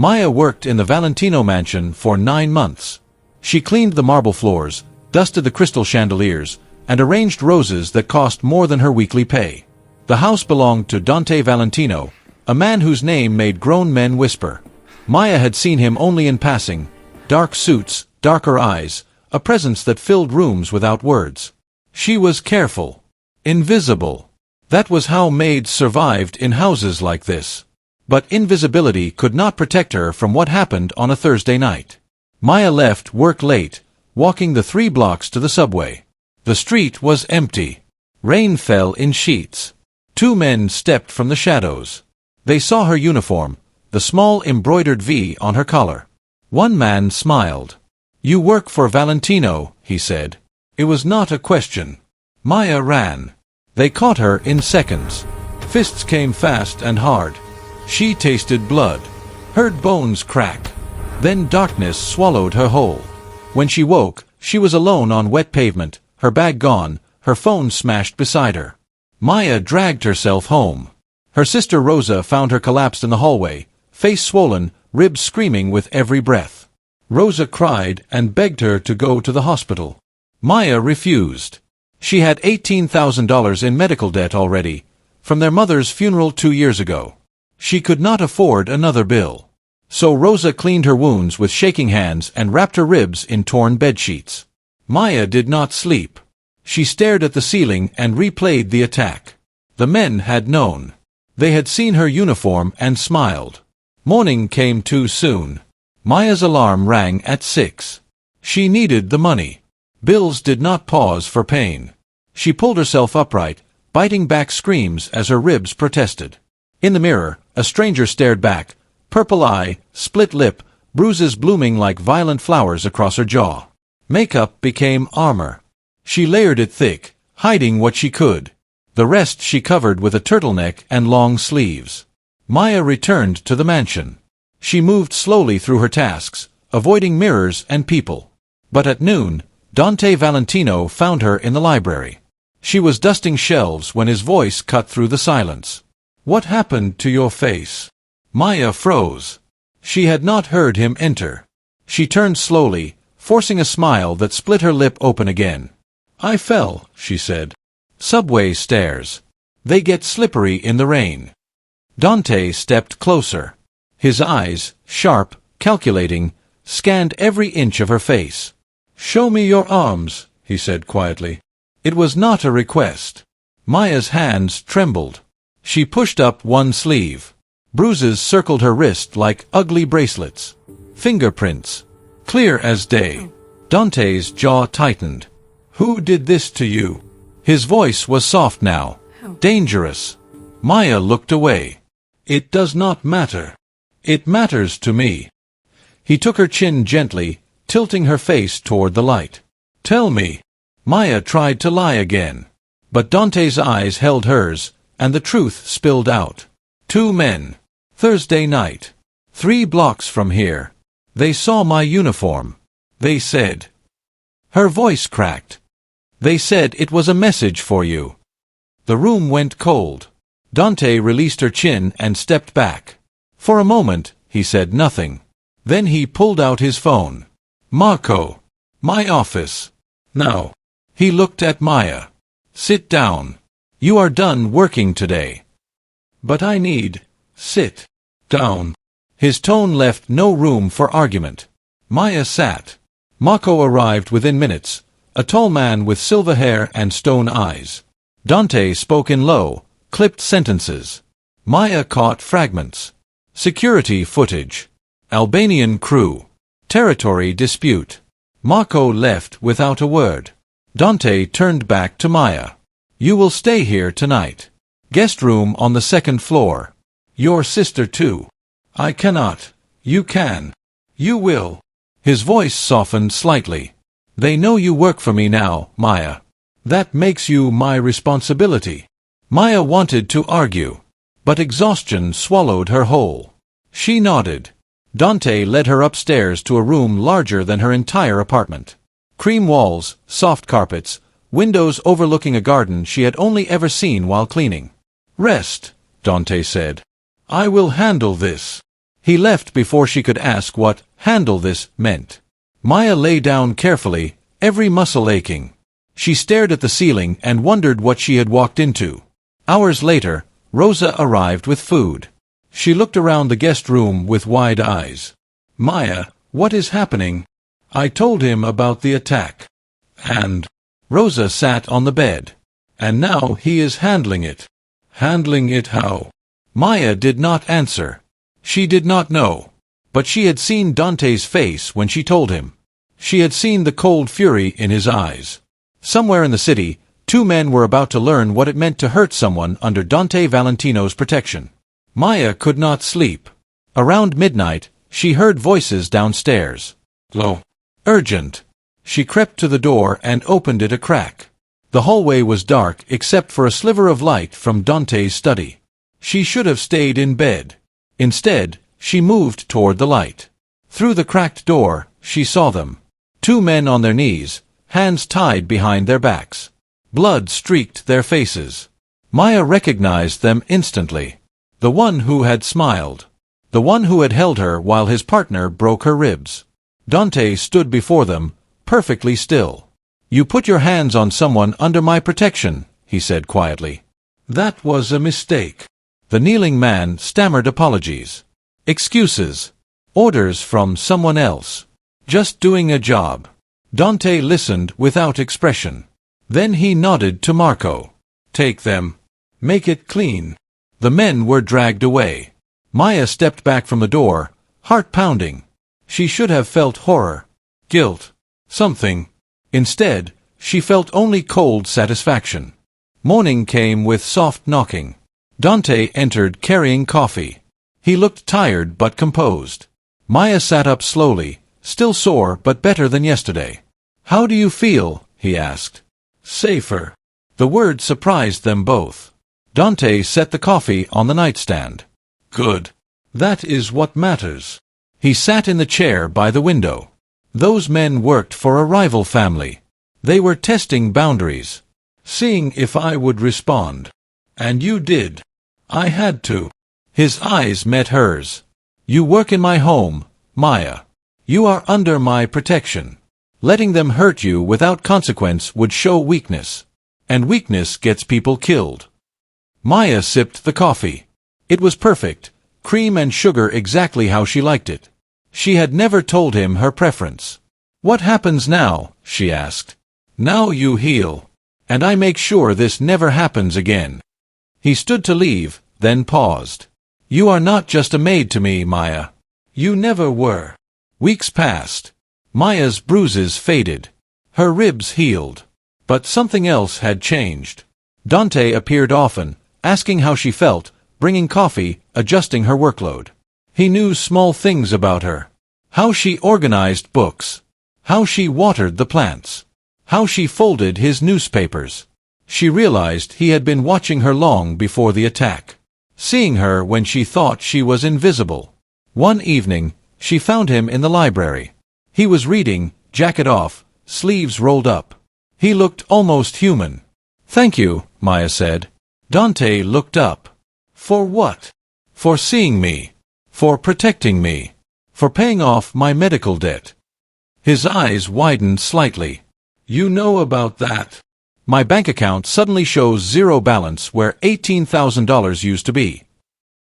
Maya worked in the Valentino mansion for 9 months. She cleaned the marble floors, dusted the crystal chandeliers, and arranged roses that cost more than her weekly pay. The house belonged to Dante Valentino, a man whose name made grown men whisper. Maya had seen him only in passing. Dark suits, darker eyes, a presence that filled rooms without words. She was careful. Invisible. That was how maids survived in houses like this. But invisibility could not protect her from what happened on a Thursday night. Maya left work late, walking the 3 blocks to the subway. The street was empty. Rain fell in sheets. 2 men stepped from the shadows. They saw her uniform, the small embroidered V on her collar. One man smiled. "You work for Valentino," he said. It was not a question. Maya ran. They caught her in seconds. Fists came fast and hard. She tasted blood, heard bones crack. Then darkness swallowed her whole. When she woke, she was alone on wet pavement, her bag gone, her phone smashed beside her. Maya dragged herself home. Her sister Rosa found her collapsed in the hallway, face swollen, ribs screaming with every breath. Rosa cried and begged her to go to the hospital. Maya refused. She had $18,000 in medical debt already, from their mother's funeral 2 years ago. She could not afford another bill. So Rosa cleaned her wounds with shaking hands and wrapped her ribs in torn bedsheets. Maya did not sleep. She stared at the ceiling and replayed the attack. The men had known. They had seen her uniform and smiled. Morning came too soon. Maya's alarm rang at 6. She needed the money. Bills did not pause for pain. She pulled herself upright, biting back screams as her ribs protested. In the mirror, a stranger stared back, purple eye, split lip, bruises blooming like violent flowers across her jaw. Makeup became armor. She layered it thick, hiding what she could. The rest she covered with a turtleneck and long sleeves. Maya returned to the mansion. She moved slowly through her tasks, avoiding mirrors and people. But at noon, Dante Valentino found her in the library. She was dusting shelves when his voice cut through the silence. "What happened to your face?" Maya froze. She had not heard him enter. She turned slowly, forcing a smile that split her lip open again. "I fell," she said. "Subway stairs. They get slippery in the rain." Dante stepped closer. His eyes, sharp, calculating, scanned every inch of her face. "Show me your arms," he said quietly. It was not a request. Maya's hands trembled. She pushed up one sleeve. Bruises circled her wrist like ugly bracelets. Fingerprints. Clear as day. Dante's jaw tightened. "Who did this to you?" His voice was soft now. Dangerous. Maya looked away. "It does not matter. It matters to me." He took her chin gently, tilting her face toward the light. "Tell me." Maya tried to lie again. But Dante's eyes held hers, and the truth spilled out. 2 men. Thursday night. 3 blocks from here. They saw my uniform. They said. Her voice cracked. "They said it was a message for you." The room went cold. Dante released her chin and stepped back. For a moment, he said nothing. Then he pulled out his phone. "Marco. My office. Now." He looked at Maya. "Sit down. You are done working today." "But I need." "Sit down." His tone left no room for argument. Maya sat. Marco arrived within minutes, a tall man with silver hair and stone eyes. Dante spoke in low, clipped sentences. Maya caught fragments. Security footage. Albanian crew. Territory dispute. Marco left without a word. Dante turned back to Maya. "You will stay here tonight. Guest room on the 2nd floor. Your sister too." "I cannot." "You can." "You will." His voice softened slightly. "They know you work for me now, Maya. That makes you my responsibility." Maya wanted to argue, but exhaustion swallowed her whole. She nodded. Dante led her upstairs to a room larger than her entire apartment. Cream walls, soft carpets, windows overlooking a garden she had only ever seen while cleaning. "Rest," Dante said. "I will handle this." He left before she could ask what "handle this" meant. Maya lay down carefully, every muscle aching. She stared at the ceiling and wondered what she had walked into. Hours later, Rosa arrived with food. She looked around the guest room with wide eyes. "Maya, what is happening?" "I told him about the attack. And..." Rosa sat on the bed. "And now he is handling it." "Handling it how?" Maya did not answer. She did not know. But she had seen Dante's face when she told him. She had seen the cold fury in his eyes. Somewhere in the city, two men were about to learn what it meant to hurt someone under Dante Valentino's protection. Maya could not sleep. Around midnight, she heard voices downstairs. Low. Urgent. She crept to the door and opened it a crack. The hallway was dark except for a sliver of light from Dante's study. She should have stayed in bed. Instead, she moved toward the light. Through the cracked door, she saw them. Two men on their knees, hands tied behind their backs. Blood streaked their faces. Maya recognized them instantly. The one who had smiled. The one who had held her while his partner broke her ribs. Dante stood before them, perfectly still. "You put your hands on someone under my protection," he said quietly. "That was a mistake." The kneeling man stammered apologies. Excuses. Orders from someone else. Just doing a job. Dante listened without expression. Then he nodded to Marco. "Take them. Make it clean." The men were dragged away. Maya stepped back from the door, heart pounding. She should have felt horror, guilt, something. Instead, she felt only cold satisfaction. Morning came with soft knocking. Dante entered carrying coffee. He looked tired but composed. Maya sat up slowly, still sore but better than yesterday. "How do you feel?" he asked. "Safer." The word surprised them both. Dante set the coffee on the nightstand. "Good. That is what matters." He sat in the chair by the window. Those men worked for a rival family. They were testing boundaries. Seeing if I would respond. And you did. I had to. His eyes met hers. "You work in my home, Maya. You are under my protection. Letting them hurt you without consequence would show weakness. And weakness gets people killed." Maya sipped the coffee. It was perfect, cream and sugar exactly how she liked it. She had never told him her preference. "What happens now?" she asked. "Now you heal. And I make sure this never happens again." He stood to leave, then paused. "You are not just a maid to me, Maya. You never were." Weeks passed. Maya's bruises faded. Her ribs healed. But something else had changed. Dante appeared often, asking how she felt, bringing coffee, adjusting her workload. He knew small things about her. How she organized books. How she watered the plants. How she folded his newspapers. She realized he had been watching her long before the attack. Seeing her when she thought she was invisible. One evening, she found him in the library. He was reading, jacket off, sleeves rolled up. He looked almost human. "Thank you," Maya said. Dante looked up. "For what?" "For seeing me. For protecting me. For paying off my medical debt." His eyes widened slightly. "You know about that?" "My bank account suddenly shows zero balance where $18,000 used to be."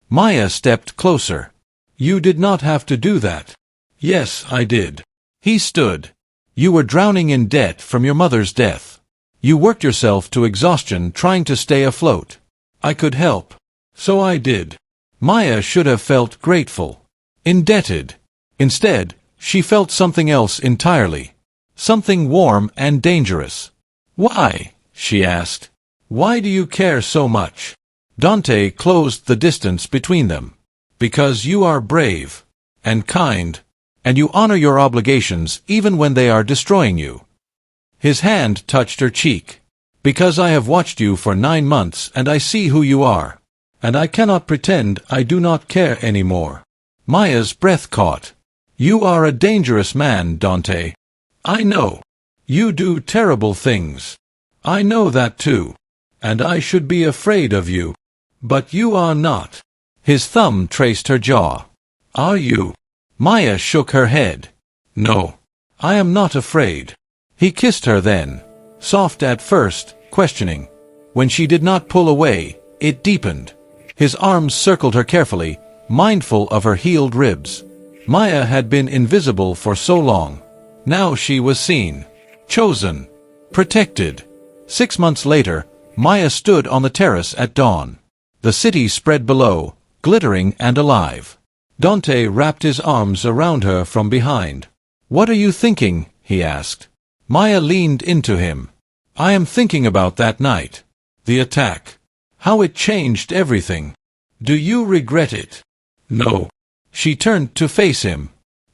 Maya stepped closer. "You did not have to do that." "Yes, I did." He stood. "You were drowning in debt from your mother's death. You worked yourself to exhaustion trying to stay afloat. I could help. So I did." Maya should have felt grateful. Indebted. Instead, she felt something else entirely. Something warm and dangerous. "Why?" she asked. "Why do you care so much?" Dante closed the distance between them. "Because you are brave. And kind. And you honor your obligations even when they are destroying you." His hand touched her cheek. "Because I have watched you for 9 months and I see who you are. And I cannot pretend I do not care anymore." Maya's breath caught. "You are a dangerous man, Dante." "I know. You do terrible things. I know that too. And I should be afraid of you. But you are not." His thumb traced her jaw. Are you? Maya shook her head. No. I am not afraid. He kissed her then, soft at first, questioning. When she did not pull away, it deepened. His arms circled her carefully, mindful of her healed ribs. Maya had been invisible for so long. Now she was seen, chosen, protected. 6 months later, Maya stood on the terrace at dawn. The city spread below, glittering and alive. Dante wrapped his arms around her from behind. "What are you thinking?" he asked. Maya leaned into him. "I am thinking about that night. The attack. How it changed everything. Do you regret it?" No. She turned to face him.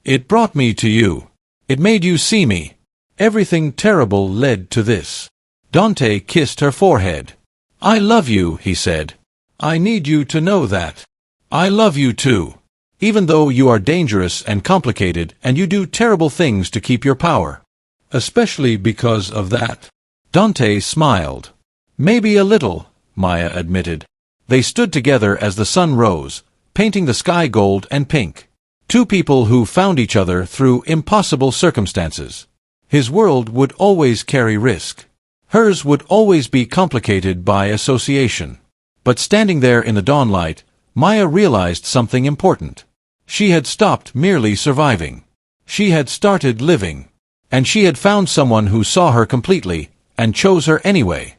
"It brought me to you. It made you see me. Everything terrible led to this." Dante kissed her forehead. "I love you," he said. "I need you to know that. I love you too. Even though you are dangerous and complicated and you do terrible things to keep your power. Especially because of that." Dante smiled. "Maybe a little," Maya admitted. They stood together as the sun rose, painting the sky gold and pink. Two people who found each other through impossible circumstances. His world would always carry risk. Hers would always be complicated by association. But standing there in the dawnlight, Maya realized something important. She had stopped merely surviving. She had started living. And she had found someone who saw her completely, and chose her anyway.